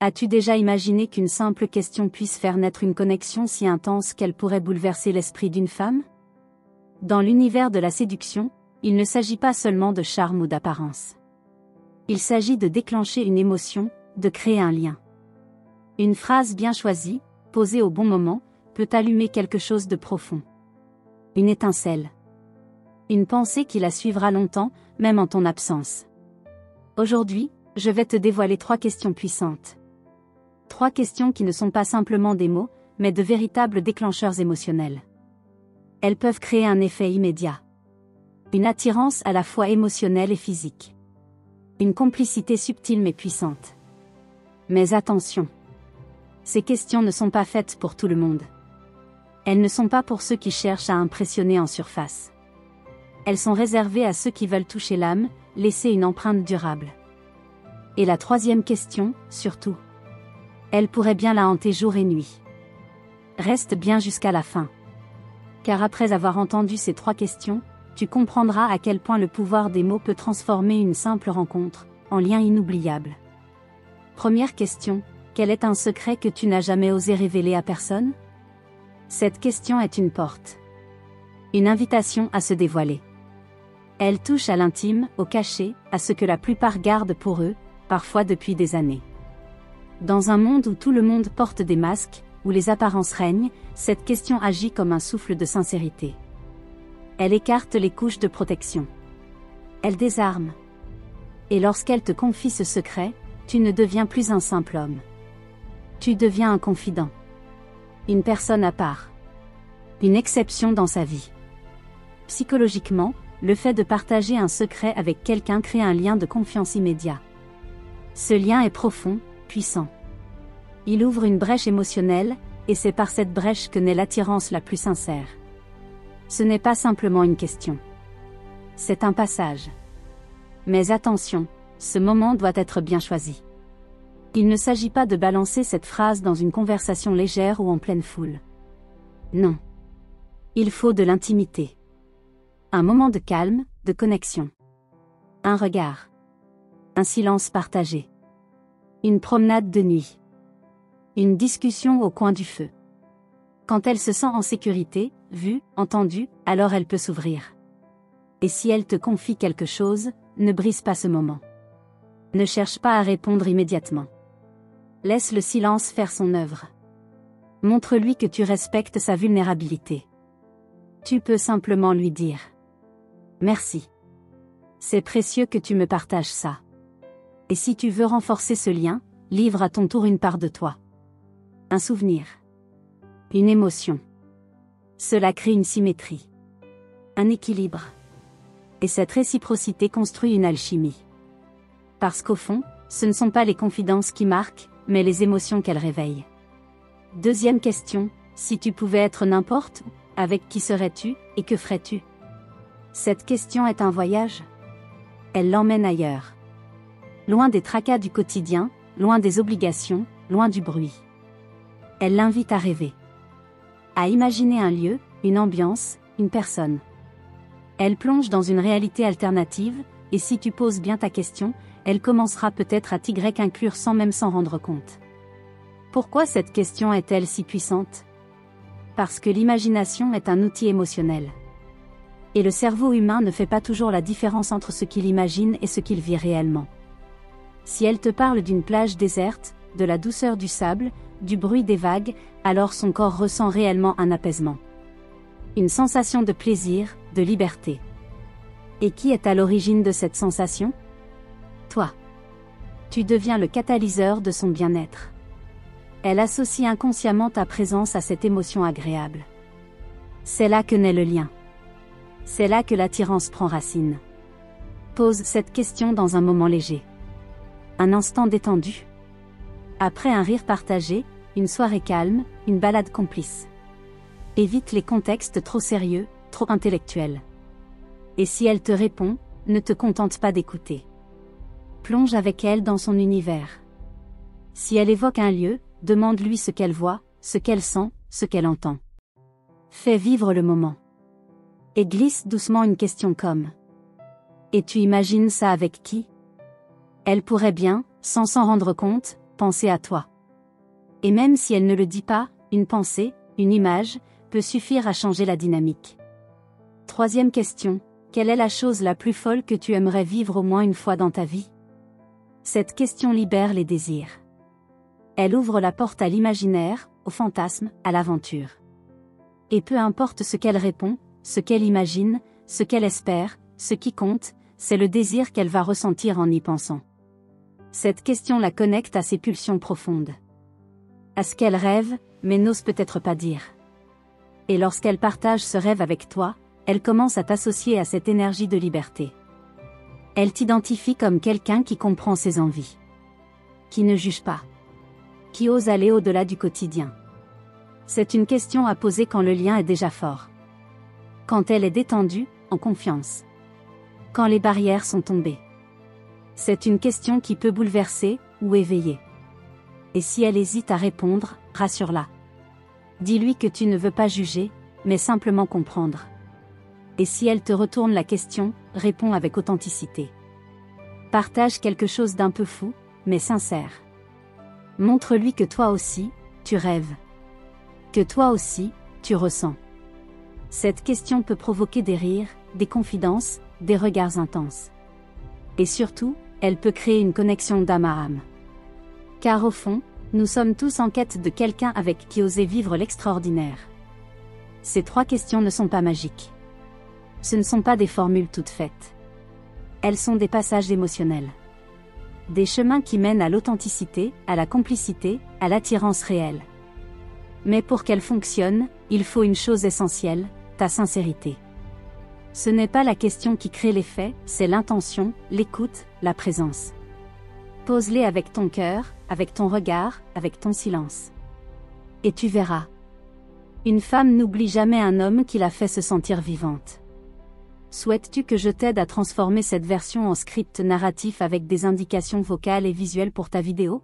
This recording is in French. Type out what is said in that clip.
As-tu déjà imaginé qu'une simple question puisse faire naître une connexion si intense qu'elle pourrait bouleverser l'esprit d'une femme? Dans l'univers de la séduction, il ne s'agit pas seulement de charme ou d'apparence. Il s'agit de déclencher une émotion, de créer un lien. Une phrase bien choisie, posée au bon moment, peut allumer quelque chose de profond. Une étincelle. Une pensée qui la suivra longtemps, même en ton absence. Aujourd'hui, je vais te dévoiler 3 questions puissantes. 3 questions qui ne sont pas simplement des mots, mais de véritables déclencheurs émotionnels. Elles peuvent créer un effet immédiat. Une attirance à la fois émotionnelle et physique. Une complicité subtile mais puissante. Mais attention. Ces questions ne sont pas faites pour tout le monde. Elles ne sont pas pour ceux qui cherchent à impressionner en surface. Elles sont réservées à ceux qui veulent toucher l'âme, laisser une empreinte durable. Et la 3e question, surtout. Elle pourrait bien la hanter jour et nuit. Reste bien jusqu'à la fin. Car après avoir entendu ces 3 questions, tu comprendras à quel point le pouvoir des mots peut transformer une simple rencontre en lien inoubliable. Première question, quel est un secret que tu n'as jamais osé révéler à personne? Cette question est une porte. Une invitation à se dévoiler. Elle touche à l'intime, au caché, à ce que la plupart gardent pour eux, parfois depuis des années. Dans un monde où tout le monde porte des masques, où les apparences règnent, cette question agit comme un souffle de sincérité. Elle écarte les couches de protection. Elle désarme. Et lorsqu'elle te confie ce secret, tu ne deviens plus un simple homme. Tu deviens un confident. Une personne à part. Une exception dans sa vie. Psychologiquement, le fait de partager un secret avec quelqu'un crée un lien de confiance immédiat. Ce lien est profond, puissant. Il ouvre une brèche émotionnelle, et c'est par cette brèche que naît l'attirance la plus sincère. Ce n'est pas simplement une question. C'est un passage. Mais attention, ce moment doit être bien choisi. Il ne s'agit pas de balancer cette phrase dans une conversation légère ou en pleine foule. Non. Il faut de l'intimité. Un moment de calme, de connexion. Un regard. Un silence partagé. Une promenade de nuit. Une discussion au coin du feu. Quand elle se sent en sécurité, vue, entendue, alors elle peut s'ouvrir. Et si elle te confie quelque chose, ne brise pas ce moment. Ne cherche pas à répondre immédiatement. Laisse le silence faire son œuvre. Montre-lui que tu respectes sa vulnérabilité. Tu peux simplement lui dire « Merci. C'est précieux que tu me partages ça. » Et si tu veux renforcer ce lien, livre à ton tour une part de toi. Un souvenir. Une émotion. Cela crée une symétrie. Un équilibre. Et cette réciprocité construit une alchimie. Parce qu'au fond, ce ne sont pas les confidences qui marquent, mais les émotions qu'elles réveillent. 2e question, si tu pouvais être n'importe où, avec qui serais-tu, et que ferais-tu? Cette question est un voyage. Elle l'emmène ailleurs. Loin des tracas du quotidien, loin des obligations, loin du bruit. Elle l'invite à rêver. À imaginer un lieu, une ambiance, une personne. Elle plonge dans une réalité alternative, et si tu poses bien ta question, elle commencera peut-être à inclure sans même s'en rendre compte. Pourquoi cette question est-elle si puissante? Parce que l'imagination est un outil émotionnel. Et le cerveau humain ne fait pas toujours la différence entre ce qu'il imagine et ce qu'il vit réellement. Si elle te parle d'une plage déserte, de la douceur du sable, du bruit des vagues, alors son corps ressent réellement un apaisement. Une sensation de plaisir, de liberté. Et qui est à l'origine de cette sensation? Toi. Tu deviens le catalyseur de son bien-être. Elle associe inconsciemment ta présence à cette émotion agréable. C'est là que naît le lien. C'est là que l'attirance prend racine. Pose cette question dans un moment léger. Un instant détendu. Après un rire partagé, une soirée calme, une balade complice. Évite les contextes trop sérieux, trop intellectuels. Et si elle te répond, ne te contente pas d'écouter. Plonge avec elle dans son univers. Si elle évoque un lieu, demande-lui ce qu'elle voit, ce qu'elle sent, ce qu'elle entend. Fais vivre le moment. Et glisse doucement une question comme « Et tu imagines ça avec qui ?» Elle pourrait bien, sans s'en rendre compte, penser à toi. Et même si elle ne le dit pas, une pensée, une image, peut suffire à changer la dynamique. Troisième question, quelle est la chose la plus folle que tu aimerais vivre au moins une fois dans ta vie? Cette question libère les désirs. Elle ouvre la porte à l'imaginaire, au fantasme, à l'aventure. Et peu importe ce qu'elle répond, ce qu'elle imagine, ce qu'elle espère, ce qui compte, c'est le désir qu'elle va ressentir en y pensant. Cette question la connecte à ses pulsions profondes. À ce qu'elle rêve, mais n'ose peut-être pas dire. Et lorsqu'elle partage ce rêve avec toi, elle commence à t'associer à cette énergie de liberté. Elle t'identifie comme quelqu'un qui comprend ses envies. Qui ne juge pas. Qui ose aller au-delà du quotidien. C'est une question à poser quand le lien est déjà fort. Quand elle est détendue, en confiance. Quand les barrières sont tombées. C'est une question qui peut bouleverser, ou éveiller. Et si elle hésite à répondre, rassure-la. Dis-lui que tu ne veux pas juger, mais simplement comprendre. Et si elle te retourne la question, réponds avec authenticité. Partage quelque chose d'un peu fou, mais sincère. Montre-lui que toi aussi, tu rêves. Que toi aussi, tu ressens. Cette question peut provoquer des rires, des confidences, des regards intenses. Et surtout, elle peut créer une connexion d'âme à âme. Car au fond, nous sommes tous en quête de quelqu'un avec qui oser vivre l'extraordinaire. Ces 3 questions ne sont pas magiques. Ce ne sont pas des formules toutes faites. Elles sont des passages émotionnels. Des chemins qui mènent à l'authenticité, à la complicité, à l'attirance réelle. Mais pour qu'elles fonctionnent, il faut une chose essentielle, ta sincérité. Ce n'est pas la question qui crée l'effet, c'est l'intention, l'écoute, la présence. Pose-les avec ton cœur, avec ton regard, avec ton silence. Et tu verras. Une femme n'oublie jamais un homme qui l'a fait se sentir vivante. Souhaites-tu que je t'aide à transformer cette version en script narratif avec des indications vocales et visuelles pour ta vidéo ?